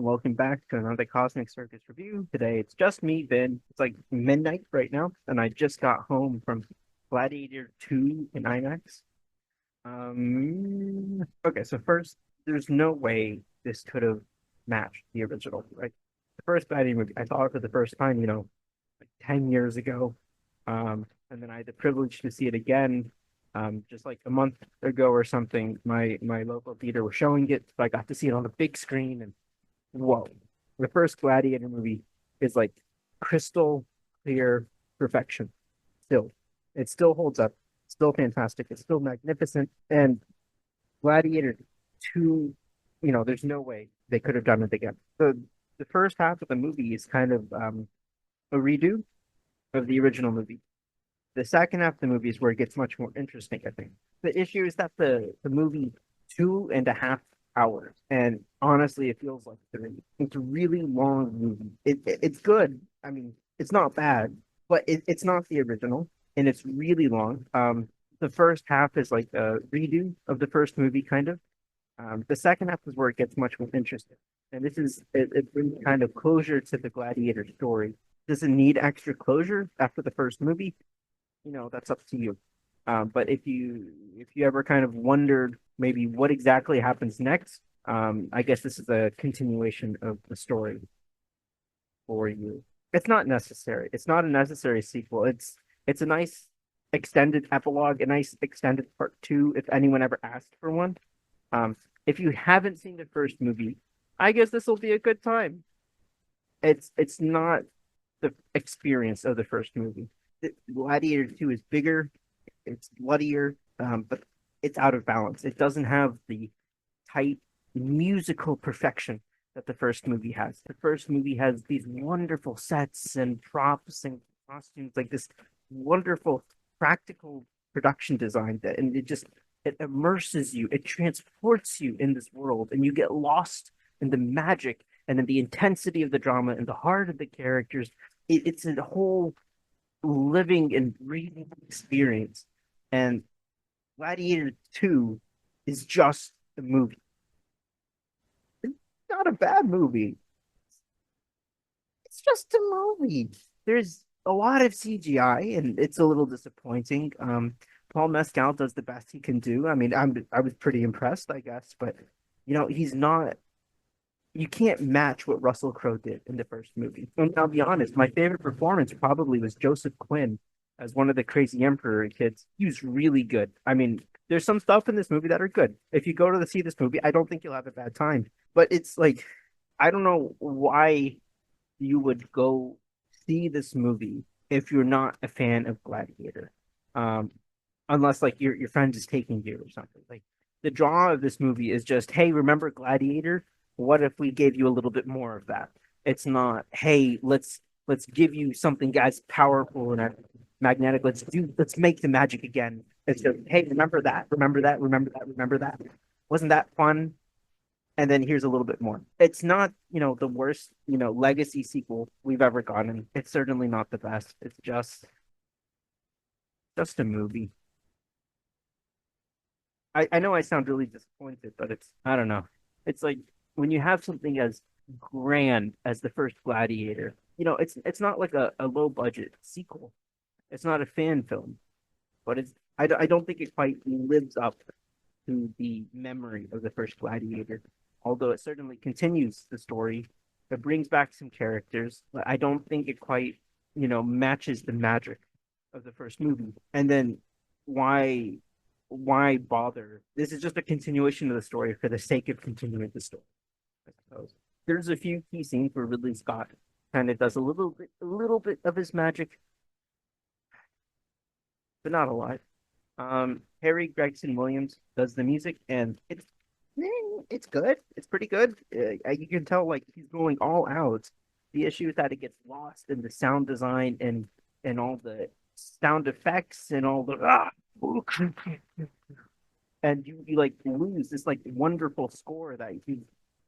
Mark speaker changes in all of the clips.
Speaker 1: welcome back to another Cosmic Circus review. Today it's just me, Ben. It's like midnight right now, and I just got home from Gladiator II in IMAX. Okay, so first, there's no way this could have matched the original, right? The first Gladiator movie, I saw it for the first time, like 10 years ago. And then I had the privilege to see it again, just like a month ago or something. My local theater was showing it, so I got to see it on the big screen, and whoa, the first Gladiator movie is like crystal clear perfection. Still, it still holds up. Still fantastic. It's still magnificent. And Gladiator 2, there's no way they could have done it again. The first half of the movie is kind of a redo of the original movie. The second half of the movie is where it gets much more interesting, I think. The issue is that the movie 2.5 hours, and honestly, it feels like three. It's a really long movie. It's good. I mean, it's not bad, but it's not the original, and it's really long. The first half is like a redo of the first movie, kind of. The second half is where it gets much more interesting, and it brings kind of closure to the Gladiator story. Does it need extra closure after the first movie? That's up to you. But if you ever kind of wondered maybe what exactly happens next, I guess this is a continuation of the story for you. It's not necessary. It's not a necessary sequel. It's a nice extended epilogue, a nice extended part two, if anyone ever asked for one. If you haven't seen the first movie, I guess this will be a good time. It's not the experience of the first movie. Gladiator 2 is bigger, it's bloodier, but it's out of balance. It doesn't have the tight musical perfection that the first movie has. The first movie has these wonderful sets and props and costumes, like this wonderful practical production design that, and it immerses you, it transports you in this world, and you get lost in the magic and in the intensity of the drama and the heart of the characters. It's a whole living and breathing experience. And Gladiator 2 is just a movie. It's not a bad movie. It's just a movie. There's a lot of CGI and it's a little disappointing. Paul Mescal does the best he can do. I mean, I was pretty impressed, I guess, but he's not, you can't match what Russell Crowe did in the first movie. And I'll be honest, my favorite performance probably was Joseph Quinn as one of the crazy Emperor kids. He was really good. I mean, there's some stuff in this movie that are good. If you go to see this movie, I don't think you'll have a bad time. But it's like, I don't know why you would go see this movie if you're not a fan of Gladiator. Um, Unless like your friend is taking you or something. Like the draw of this movie is just, hey, remember Gladiator? What if we gave you a little bit more of that? It's not, hey, let's give you something as powerful and magnetic. Let's make the magic again. It's just, hey, remember that, remember that, remember that, remember that. Wasn't that fun? And then here's a little bit more. It's not, the worst, legacy sequel we've ever gotten. It's certainly not the best. It's just a movie. I know I sound really disappointed, but I don't know. It's like when you have something as grand as the first Gladiator, it's not like a low budget sequel. It's not a fan film, but I don't think it quite lives up to the memory of the first Gladiator. Although it certainly continues the story, it brings back some characters, but I don't think it quite, matches the magic of the first movie. And then why why bother? This is just a continuation of the story for the sake of continuing the story, I suppose. There's a few key scenes where Ridley Scott kind of does a little bit of his magic, but not a lot. Harry Gregson Williams does the music, and it's good. It's pretty good. You can tell like he's going all out. The issue is that it gets lost in the sound design and all the sound effects and all the and you like lose this like wonderful score that he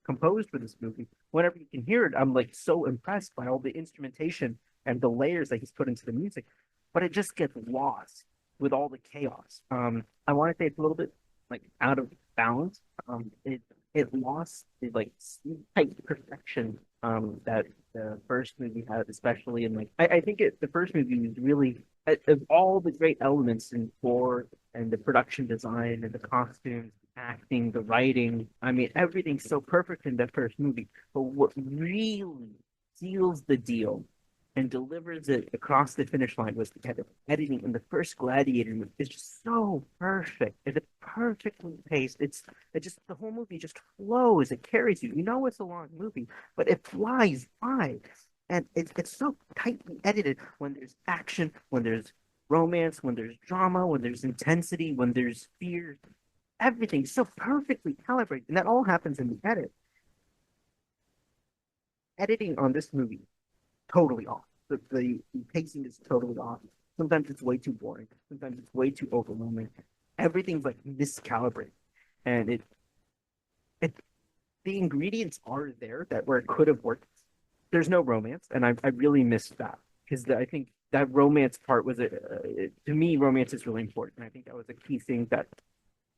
Speaker 1: composed for this movie. Whenever you can hear it, I'm like so impressed by all the instrumentation and the layers that he's put into the music, but it just gets lost with all the chaos. I want to say it's a little bit like out of balance. it lost the like tight perfection that the first movie had, especially in like I think the first movie was really of all the great elements in core and the production design and the costumes, acting, the writing. I mean, everything's so perfect in that first movie. But what really seals the deal and delivers it across the finish line was the editing. And the first Gladiator movie is just so perfect. It's perfectly paced. It just the whole movie just flows. It carries you. You know it's a long movie, but it flies by. And it's so tightly edited when there's action, when there's romance, when there's drama, when there's intensity, when there's fear. Everything's so perfectly calibrated. And that all happens in the edit. Editing on this movie totally off. The pacing is totally off. Sometimes it's way too boring. Sometimes it's way too overwhelming. Everything's like miscalibrated, and it the ingredients are there that where it could have worked. There's no romance, and I really missed that because I think that romance part was to me romance is really important. I think that was a key thing that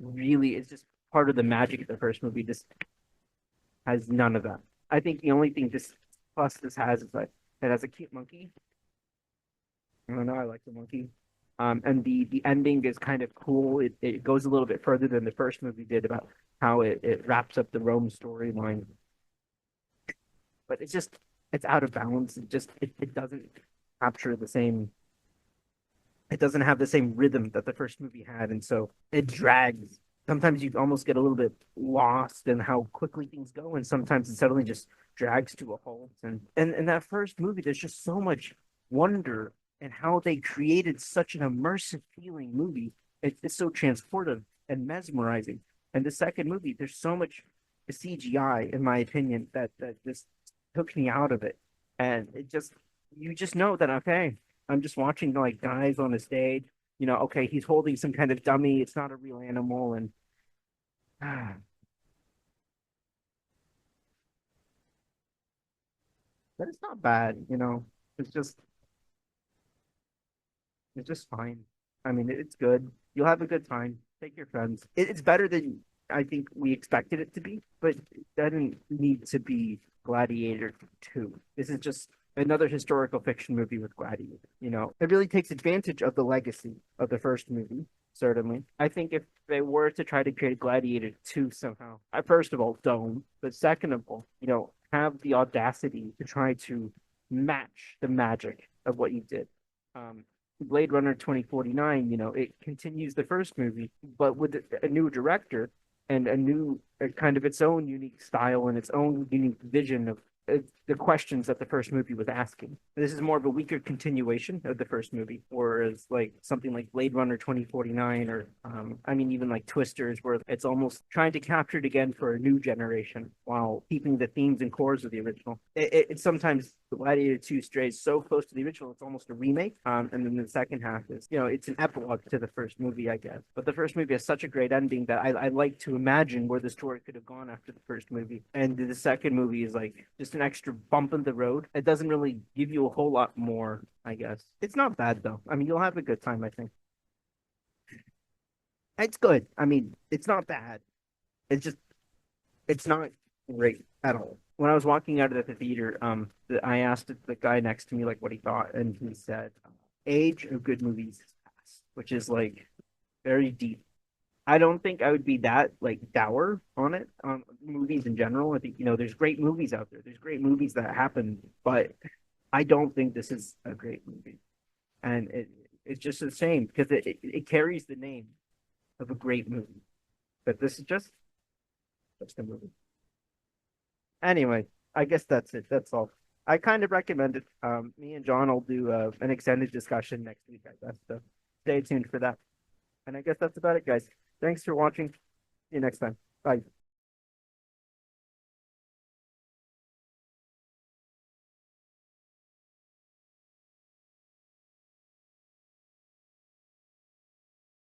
Speaker 1: really is just part of the magic of the first movie. Just has none of that. I think the only thing this plus this has is that it has a cute monkey. I don't know. I like the monkey. And the ending is kind of cool. It goes a little bit further than the first movie did about how it wraps up the Rome storyline. But it's out of balance. It doesn't capture the same. It doesn't have the same rhythm that the first movie had, and so it drags. Sometimes you almost get a little bit lost in how quickly things go, and sometimes it suddenly just drags to a halt. And in that first movie, there's just so much wonder and how they created such an immersive feeling movie. It's so transportive and mesmerizing. And the second movie, there's so much CGI, in my opinion, that just took me out of it. And you just know that, okay, I'm just watching like guys on a stage. Okay, he's holding some kind of dummy. It's not a real animal. And but it's not bad. It's just It's just fine. I mean, it's good. You'll have a good time. Take your friends. It's better than I think we expected it to be, but it doesn't need to be Gladiator 2. This is just another historical fiction movie with Gladiator. It really takes advantage of the legacy of the first movie, certainly. I think if they were to try to create Gladiator 2 somehow, I first of all don't, but second of all, have the audacity to try to match the magic of what you did. Um, Blade Runner 2049, it continues the first movie, but with a new director and a new kind of its own unique style and its own unique vision of the questions that the first movie was asking. This is more of a weaker continuation of the first movie, whereas like something like Blade Runner 2049 or I mean even like Twisters, where it's almost trying to capture it again for a new generation while keeping the themes and cores of the original. It sometimes Gladiator 2 strays so close to the original, it's almost a remake. And then the second half is, it's an epilogue to the first movie, I guess. But the first movie has such a great ending that I like to imagine where the story could have gone after the first movie. And the second movie is like just an extra bump in the road. It doesn't really give you a whole lot more, I guess. It's not bad though. I mean, you'll have a good time, I think. It's good. I mean, it's not bad. It's just it's not great at all. When I was walking out of the theater, I asked the guy next to me like what he thought, and he said, "Age of good movies is past," which is like very deep. I don't think I would be that like dour on it on movies in general. I think there's great movies out there. There's great movies that happen, but I don't think this is a great movie, and it's just a shame because it carries the name of a great movie, but this is just a movie. Anyway, I guess that's it. That's all. I kind of recommend it. Me and John will do an extended discussion next week, I guess. So stay tuned for that. And I guess that's about it, guys. Thanks for watching. See you next time. Bye.